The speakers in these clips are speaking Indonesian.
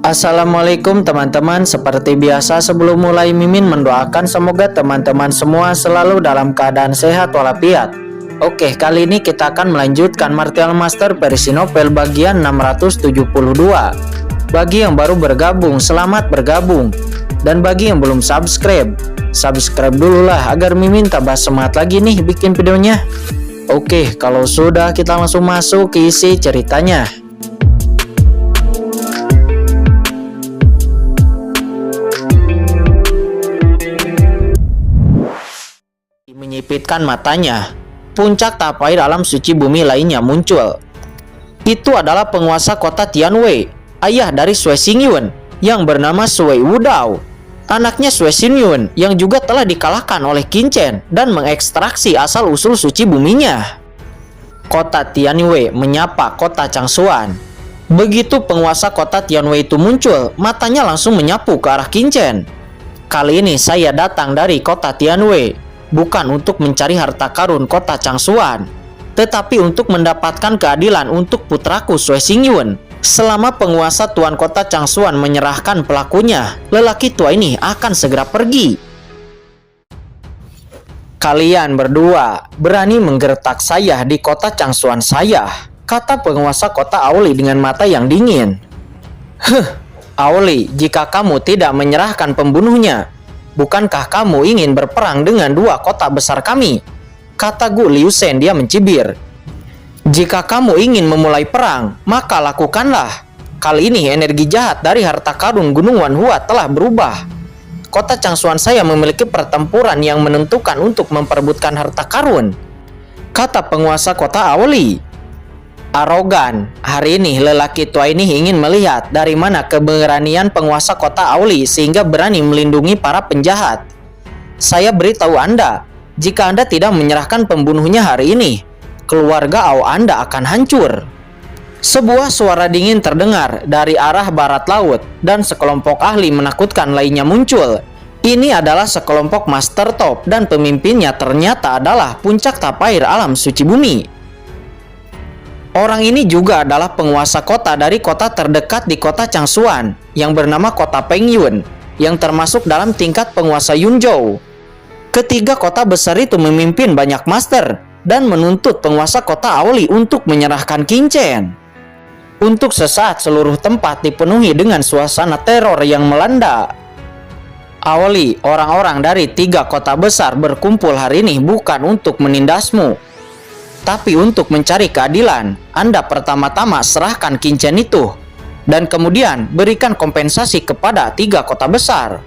Assalamualaikum teman-teman. Seperti biasa sebelum mulai Mimin mendoakan semoga teman-teman semua selalu dalam keadaan sehat walafiat. Oke, kali ini kita akan melanjutkan Martial Master versi novel bagian 672. Bagi yang baru bergabung, selamat bergabung. Dan bagi yang belum subscribe dulu lah agar Mimin tambah semangat lagi nih bikin videonya. Oke, kalau sudah kita langsung masuk ke isi ceritanya. Menyipitkan matanya, puncak tahap air alam suci bumi lainnya muncul. Itu adalah penguasa kota Tianwei, ayah dari Sui Xingyun yang bernama Sui Wudao. Anaknya Sui Xingyun yang juga telah dikalahkan oleh Qin Chen dan mengekstraksi asal-usul suci buminya. Kota Tianwei menyapa kota Changshuan. Begitu penguasa kota Tianwei itu muncul, matanya langsung menyapu ke arah Qin Chen. Kali ini saya datang dari kota Tianwei, bukan untuk mencari harta karun kota Changshuan, tetapi untuk mendapatkan keadilan untuk putraku Sui Xingyun. Selama penguasa tuan kota Changshuan menyerahkan pelakunya, lelaki tua ini akan segera pergi. Kalian berdua berani menggertak saya di kota Changshuan saya, kata penguasa kota Aoli dengan mata yang dingin. Aoli, jika kamu tidak menyerahkan pembunuhnya, bukankah kamu ingin berperang dengan dua kota besar kami? Kata Gu Liusen, dia mencibir. Jika kamu ingin memulai perang, maka lakukanlah. Kali ini energi jahat dari harta karun Gunung Wanhua telah berubah. Kota Changshuan saya memiliki pertempuran yang menentukan untuk memperebutkan harta karun, kata penguasa kota Aoli. Arogan, hari ini lelaki tua ini ingin melihat dari mana keberanian penguasa kota Aoli sehingga berani melindungi para penjahat. Saya beritahu Anda, jika Anda tidak menyerahkan pembunuhnya hari ini, keluarga Ao Anda akan hancur. Sebuah suara dingin terdengar dari arah barat laut dan sekelompok ahli menakutkan lainnya muncul. Ini adalah sekelompok Master Top dan pemimpinnya ternyata adalah puncak tahap air alam suci bumi. Orang ini juga adalah penguasa kota dari kota terdekat di kota Changshuan yang bernama kota Pengyun, yang termasuk dalam tingkat penguasa Yunzhou. Ketiga kota besar itu memimpin banyak master dan menuntut penguasa kota Aoli untuk menyerahkan Qin Chen. Untuk sesaat seluruh tempat dipenuhi dengan suasana teror yang melanda. Aoli, orang-orang dari tiga kota besar berkumpul hari ini bukan untuk menindasmu, tapi untuk mencari keadilan. Anda pertama-tama serahkan Qin Chen itu, dan kemudian berikan kompensasi kepada tiga kota besar.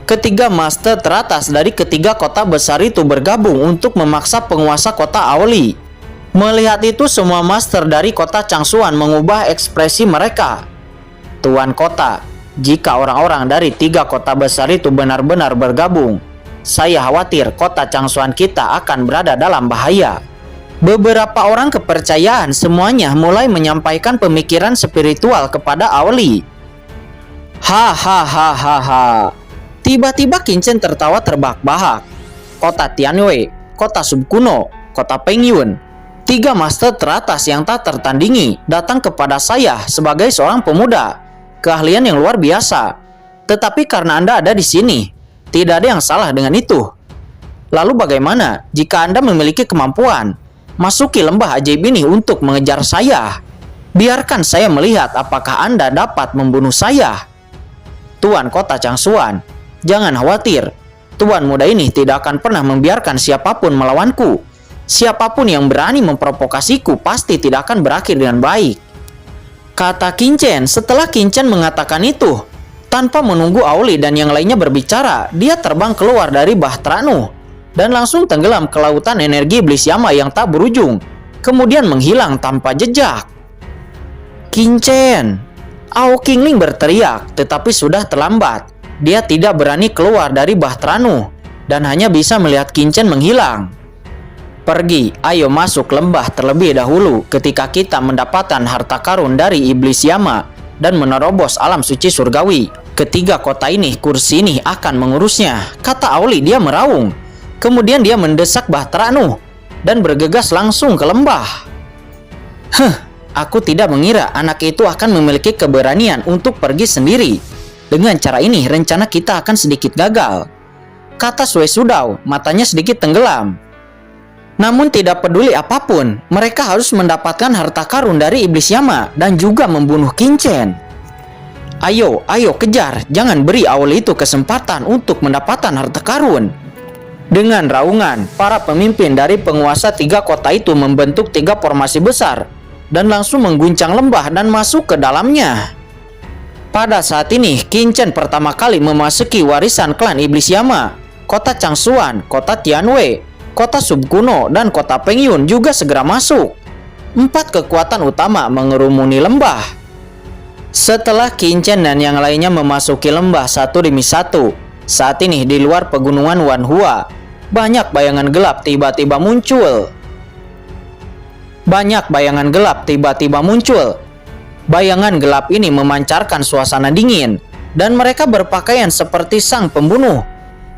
Ketiga master teratas dari ketiga kota besar itu bergabung untuk memaksa penguasa kota Aoli. Melihat itu, semua master dari kota Changshuan mengubah ekspresi mereka. Tuan kota, jika orang-orang dari tiga kota besar itu benar-benar bergabung, saya khawatir kota Changshuan kita akan berada dalam bahaya. Beberapa orang kepercayaan semuanya mulai menyampaikan pemikiran spiritual kepada Aoli. Hahaha. Tiba-tiba Qin Chen tertawa terbahak-bahak. Kota Tianwei, kota subkuno, kota Pengyun, tiga master teratas yang tak tertandingi datang kepada saya sebagai seorang pemuda, keahlian yang luar biasa. Tetapi karena Anda ada di sini, tidak ada yang salah dengan itu. Lalu bagaimana jika Anda memiliki kemampuan? Masuki lembah ajaib ini untuk mengejar saya. Biarkan saya melihat apakah Anda dapat membunuh saya. Tuan kota Changshuan, jangan khawatir. Tuan muda ini tidak akan pernah membiarkan siapapun melawanku. Siapapun yang berani memprovokasiku pasti tidak akan berakhir dengan baik, kata Qin Chen. Setelah Qin Chen mengatakan itu, tanpa menunggu Aoli dan yang lainnya berbicara, dia terbang keluar dari Bahtera Nuh dan langsung tenggelam ke lautan energi iblis Yama yang tak berujung, kemudian menghilang tanpa jejak. Qin Chen! Ao Qingling berteriak, tetapi sudah terlambat. Dia tidak berani keluar dari Bahtera Nuh dan hanya bisa melihat Qin Chen menghilang. Pergi, ayo masuk lembah terlebih dahulu ketika kita mendapatkan harta karun dari iblis Yama dan menerobos alam suci surgawi. Ketiga kota ini, kursi ini akan mengurusnya, kata Aoli. Dia meraung. Kemudian dia mendesak Bahtera Nuh dan bergegas langsung ke lembah. Aku tidak mengira anak itu akan memiliki keberanian untuk pergi sendiri. Dengan cara ini, rencana kita akan sedikit gagal, kata Sue Sudao, matanya sedikit tenggelam. Namun tidak peduli apapun, mereka harus mendapatkan harta karun dari Iblis Yama dan juga membunuh Qinchen. Ayo kejar, jangan beri Auli itu kesempatan untuk mendapatkan harta karun. Dengan raungan, para pemimpin dari penguasa 3 kota itu membentuk 3 formasi besar dan langsung mengguncang lembah dan masuk ke dalamnya. Pada saat ini, Qinchen pertama kali memasuki warisan klan Iblis Yama. Kota Changsuan, kota Tianwei, kota Subkuno, dan kota Pengyun juga segera masuk. 4 kekuatan utama mengerumuni lembah. Setelah Qinchen dan yang lainnya memasuki lembah satu demi satu, saat ini di luar pegunungan Wanhua, banyak bayangan gelap tiba-tiba muncul. Bayangan gelap ini memancarkan suasana dingin, dan mereka berpakaian seperti sang pembunuh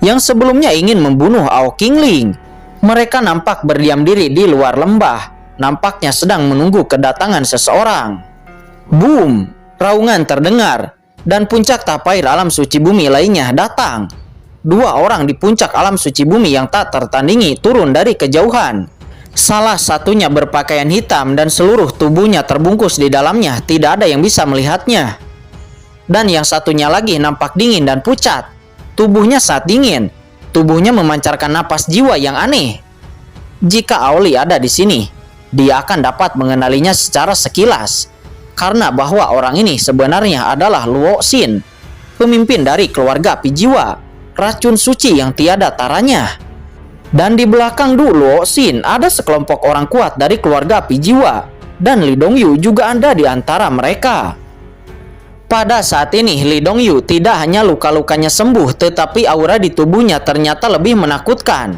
yang sebelumnya ingin membunuh Ao Qingling. Mereka nampak berdiam diri di luar lembah, nampaknya sedang menunggu kedatangan seseorang. Boom! Raungan terdengar, dan puncak tapair alam suci bumi lainnya datang. 2 orang di puncak alam suci bumi yang tak tertandingi turun dari kejauhan. Salah satunya berpakaian hitam dan seluruh tubuhnya terbungkus di dalamnya, tidak ada yang bisa melihatnya. Dan yang satunya lagi nampak dingin dan pucat. Tubuhnya sangat dingin. Tubuhnya memancarkan napas jiwa yang aneh. Jika Auli ada di sini, dia akan dapat mengenalinya secara sekilas. Karena bahwa orang ini sebenarnya adalah Luo Xin, pemimpin dari keluarga api jiwa, racun suci yang tiada taranya. Dan di belakang Luo Xin ada sekelompok orang kuat dari keluarga api jiwa, dan Li Dongyu juga ada di antara mereka. Pada saat ini, Li Dongyu tidak hanya luka-lukanya sembuh, tetapi aura di tubuhnya ternyata lebih menakutkan.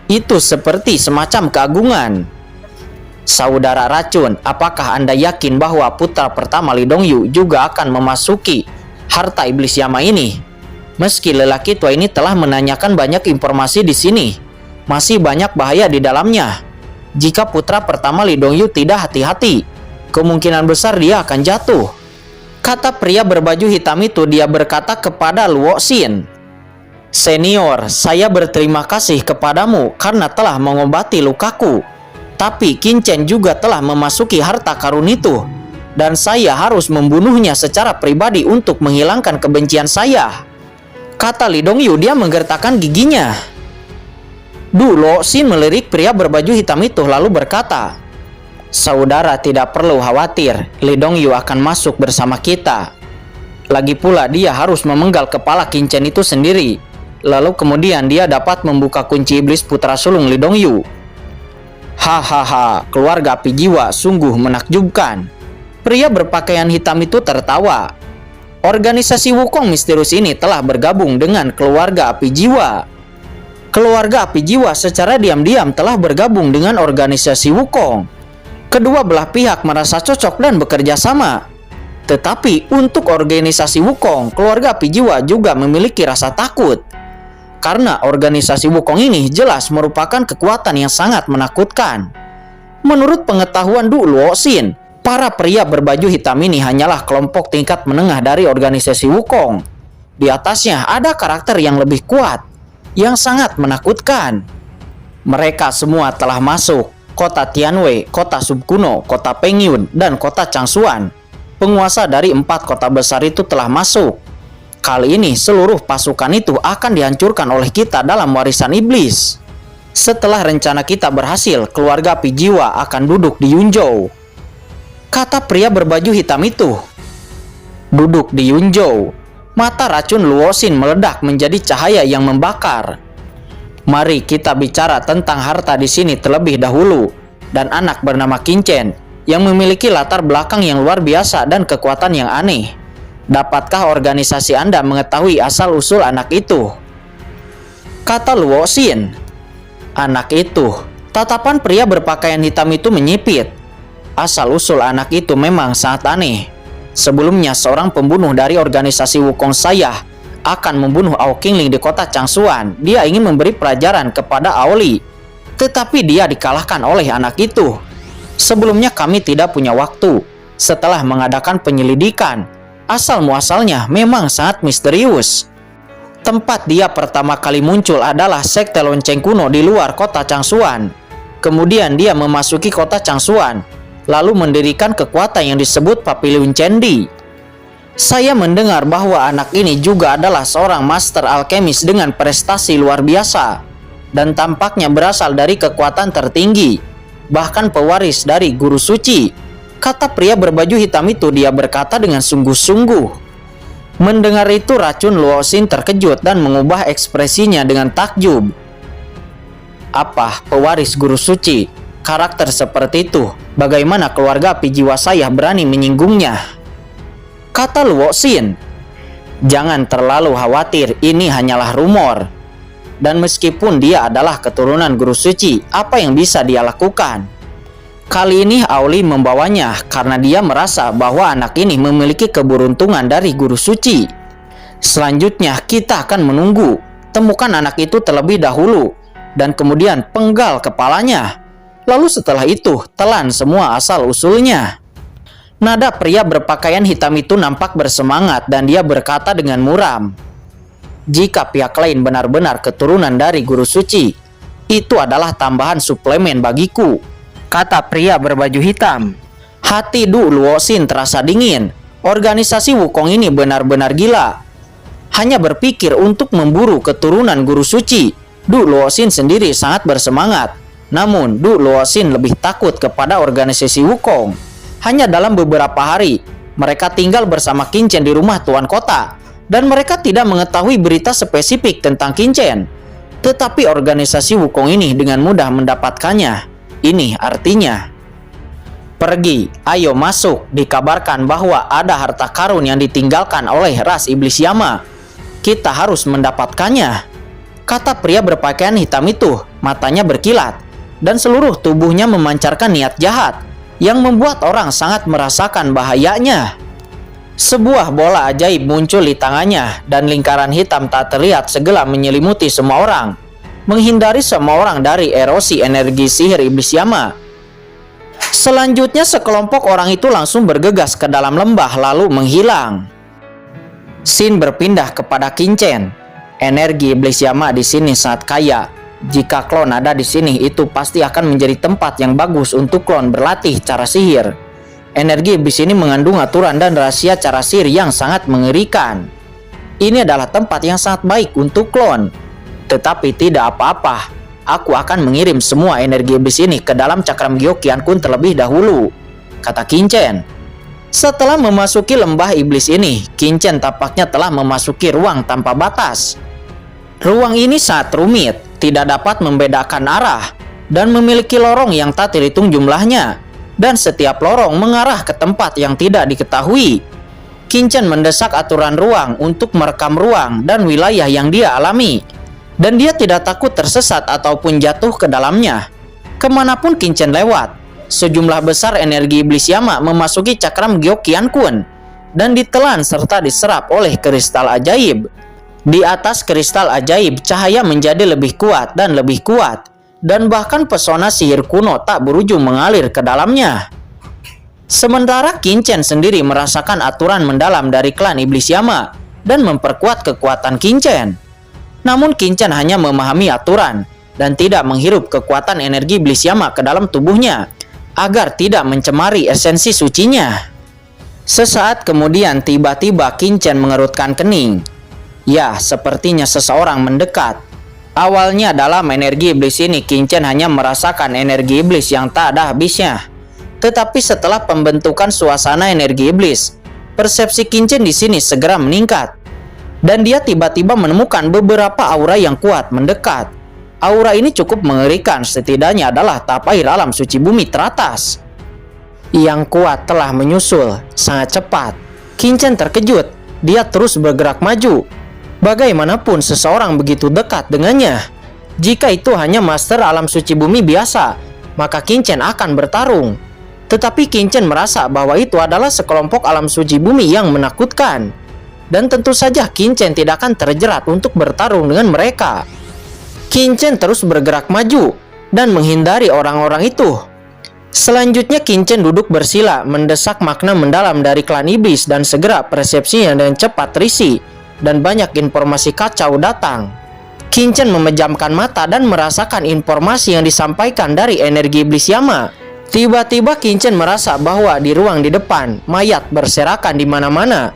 Itu seperti semacam keagungan. Saudara racun, apakah Anda yakin bahwa putra pertama Li Dongyu juga akan memasuki harta Iblis Yama ini? Meski lelaki tua ini telah menanyakan banyak informasi di sini, masih banyak bahaya di dalamnya. Jika putra pertama Li Dongyu tidak hati-hati, kemungkinan besar dia akan jatuh, kata pria berbaju hitam itu. Dia berkata kepada Luo Xin, "Senior, saya berterima kasih kepadamu karena telah mengobati lukaku. Tapi Qinchen juga telah memasuki harta karun itu, dan saya harus membunuhnya secara pribadi untuk menghilangkan kebencian saya," kata Li Dongyu. Dia menggertakkan giginya. Luo Xin melirik pria berbaju hitam itu lalu berkata, "Saudara tidak perlu khawatir, Li Dongyu akan masuk bersama kita. Lagi pula dia harus memenggal kepala Qinchen itu sendiri. Lalu kemudian dia dapat membuka kunci iblis putra sulung Li Dongyu." Hahaha, keluarga api jiwa sungguh menakjubkan. Pria berpakaian hitam itu tertawa. Organisasi Wukong misterius ini telah bergabung dengan keluarga api jiwa. Keluarga api jiwa secara diam-diam telah bergabung dengan organisasi Wukong. Kedua belah pihak merasa cocok dan bekerja sama. Tetapi untuk organisasi Wukong, keluarga api jiwa juga memiliki rasa takut. Karena organisasi Wukong ini jelas merupakan kekuatan yang sangat menakutkan. Menurut pengetahuan Luo Xin, para pria berbaju hitam ini hanyalah kelompok tingkat menengah dari organisasi Wukong. Di atasnya ada karakter yang lebih kuat, yang sangat menakutkan. Mereka semua telah masuk. Kota Tianwei, kota Subkuno, kota Pengyun, dan kota Changsuan. Penguasa dari 4 kota besar itu telah masuk. Kali ini seluruh pasukan itu akan dihancurkan oleh kita dalam warisan iblis. Setelah rencana kita berhasil, keluarga api jiwa akan duduk di Yunzhou, kata pria berbaju hitam itu. Duduk di Yunzhou. Mata racun Luo Xin meledak menjadi cahaya yang membakar. Mari kita bicara tentang harta di sini terlebih dahulu, dan anak bernama Qinchen yang memiliki latar belakang yang luar biasa dan kekuatan yang aneh. Dapatkah organisasi Anda mengetahui asal-usul anak itu? Kata Luo Xin. Anak itu. Tatapan pria berpakaian hitam itu menyipit. Asal-usul anak itu memang sangat aneh. Sebelumnya seorang pembunuh dari organisasi Wukong saya akan membunuh Ao Qingling di kota Changsuan. Dia ingin memberi pelajaran kepada Aoli, tetapi dia dikalahkan oleh anak itu. Sebelumnya kami tidak punya waktu. Setelah mengadakan penyelidikan, asal-muasalnya memang sangat misterius. Tempat dia pertama kali muncul adalah sekte lonceng kuno di luar kota Changsuan. Kemudian dia memasuki kota Changsuan, lalu mendirikan kekuatan yang disebut Papiliun Cendi. Saya mendengar bahwa anak ini juga adalah seorang master alkemis dengan prestasi luar biasa, dan tampaknya berasal dari kekuatan tertinggi, bahkan pewaris dari guru suci, kata pria berbaju hitam itu. Dia berkata dengan sungguh-sungguh. Mendengar itu, racun Luo Xin terkejut dan mengubah ekspresinya dengan takjub. Apa, pewaris guru suci? Karakter seperti itu, bagaimana keluarga api jiwa saya berani menyinggungnya? Kata Luo Xin. Jangan terlalu khawatir, ini hanyalah rumor. Dan meskipun dia adalah keturunan guru suci, apa yang bisa dia lakukan? Kali ini Auli membawanya karena dia merasa bahwa anak ini memiliki keberuntungan dari guru suci. Selanjutnya kita akan menunggu. Temukan anak itu terlebih dahulu dan kemudian penggal kepalanya. Lalu setelah itu telan semua asal-usulnya. Nada pria berpakaian hitam itu nampak bersemangat dan dia berkata dengan muram. Jika pihak lain benar-benar keturunan dari guru suci, itu adalah tambahan suplemen bagiku, kata pria berbaju hitam. Hati Du Luo Xin terasa dingin. Organisasi Wukong ini benar-benar gila. Hanya berpikir untuk memburu keturunan guru suci. Du Luo Xin sendiri sangat bersemangat. Namun Du Luo Xin lebih takut kepada organisasi Wukong. Hanya dalam beberapa hari, mereka tinggal bersama Qin Chen di rumah tuan kota. Dan mereka tidak mengetahui berita spesifik tentang Qin Chen. Tetapi organisasi Wukong ini dengan mudah mendapatkannya. Ini artinya, pergi, ayo masuk. Dikabarkan bahwa ada harta karun yang ditinggalkan oleh ras iblis Yama. Kita harus mendapatkannya, kata pria berpakaian hitam itu. Matanya berkilat dan seluruh tubuhnya memancarkan niat jahat yang membuat orang sangat merasakan bahayanya. Sebuah bola ajaib muncul di tangannya dan lingkaran hitam tak terlihat segera menyelimuti semua orang, menghindari semua orang dari erosi energi sihir iblis Yama. Selanjutnya sekelompok orang itu langsung bergegas ke dalam lembah lalu menghilang. Xin berpindah kepada Qin Chen. Energi iblis Yama di sini sangat kaya. Jika klon ada di sini, itu pasti akan menjadi tempat yang bagus untuk klon berlatih cara sihir. Energi iblis ini mengandung aturan dan rahasia cara sihir yang sangat mengerikan. Ini adalah tempat yang sangat baik untuk klon. Tetapi tidak apa-apa, aku akan mengirim semua energi iblis ini ke dalam cakram Gyokian Kun terlebih dahulu, kata Qin Chen. Setelah memasuki lembah iblis ini, Qin Chen tampaknya telah memasuki ruang tanpa batas. Ruang ini sangat rumit, tidak dapat membedakan arah, dan memiliki lorong yang tak terhitung jumlahnya. Dan setiap lorong mengarah ke tempat yang tidak diketahui. Qin Chen mendesak aturan ruang untuk merekam ruang dan wilayah yang dia alami. Dan dia tidak takut tersesat ataupun jatuh ke dalamnya. Kemanapun Qin Chen lewat, sejumlah besar energi iblis Yama memasuki cakram Gyokian Kun dan ditelan serta diserap oleh kristal ajaib. Di atas kristal ajaib, cahaya menjadi lebih kuat dan lebih kuat. Dan bahkan pesona sihir kuno tak berujung mengalir ke dalamnya. Sementara Qin Chen sendiri merasakan aturan mendalam dari klan iblis Yama dan memperkuat kekuatan Qin Chen. Namun Qin Chen hanya memahami aturan dan tidak menghirup kekuatan energi iblis Yama ke dalam tubuhnya agar tidak mencemari esensi sucinya. Sesaat kemudian tiba-tiba Qin Chen mengerutkan kening. Ya, sepertinya seseorang mendekat. Awalnya dalam energi iblis ini Qin Chen hanya merasakan energi iblis yang tak ada habisnya. Tetapi setelah pembentukan suasana energi iblis, persepsi Qin Chen di sini segera meningkat. Dan dia tiba-tiba menemukan beberapa aura yang kuat mendekat. Aura ini cukup mengerikan, setidaknya adalah tapai alam suci bumi teratas. Yang kuat telah menyusul, sangat cepat. Qin Chen terkejut, dia terus bergerak maju. Bagaimanapun seseorang begitu dekat dengannya. Jika itu hanya master alam suci bumi biasa, maka Qin Chen akan bertarung. Tetapi Qin Chen merasa bahwa itu adalah sekelompok alam suci bumi yang menakutkan. Dan tentu saja Qin Chen tidak akan terjerat untuk bertarung dengan mereka. Qin Chen terus bergerak maju dan menghindari orang-orang itu. Selanjutnya Qin duduk bersila, mendesak makna mendalam dari klan iblis dan segera persepsinya dengan cepat terisi dan banyak informasi kacau datang. Qin memejamkan mata dan merasakan informasi yang disampaikan dari energi iblis Yama. Tiba-tiba Qin merasa bahwa di ruang di depan mayat berserakan di mana-mana.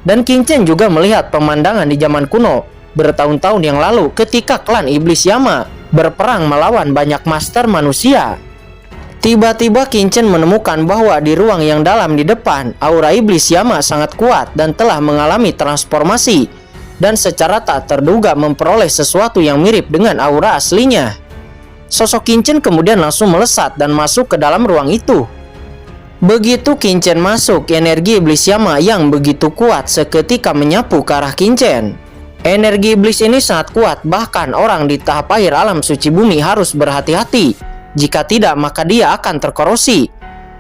Dan Qin juga melihat pemandangan di zaman kuno bertahun-tahun yang lalu ketika klan iblis Yama berperang melawan banyak master manusia. Tiba-tiba Qin menemukan bahwa di ruang yang dalam di depan, aura iblis Yama sangat kuat dan telah mengalami transformasi dan secara tak terduga memperoleh sesuatu yang mirip dengan aura aslinya. Sosok Qin kemudian langsung melesat dan masuk ke dalam ruang itu. Begitu Qin masuk, energi iblis Yama yang begitu kuat seketika menyapu ke arah Qin. Energi iblis ini sangat kuat, bahkan orang di tahap akhir alam suci bumi harus berhati-hati. Jika tidak, maka dia akan terkorosi.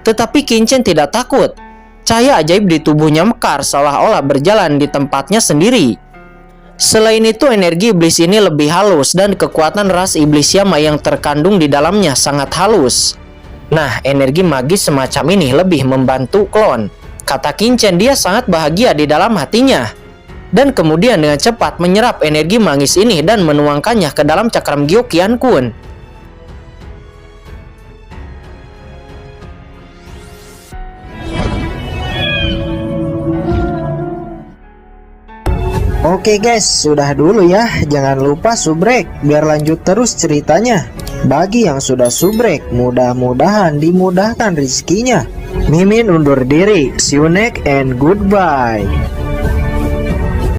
Tetapi Qin tidak takut. Cahaya ajaib di tubuhnya mekar seolah-olah berjalan di tempatnya sendiri. Selain itu, energi iblis ini lebih halus dan kekuatan ras iblis Yama yang terkandung di dalamnya sangat halus. Nah, energi magis semacam ini lebih membantu klon. Kata Qin, dia sangat bahagia di dalam hatinya. Dan kemudian dengan cepat menyerap energi magis ini dan menuangkannya ke dalam cakram Gyokian Kun. Oke guys, sudah dulu ya. Jangan lupa subrek biar lanjut terus ceritanya. Bagi yang sudah subrek, mudah-mudahan dimudahkan rezekinya. Mimin undur diri. See you next and goodbye.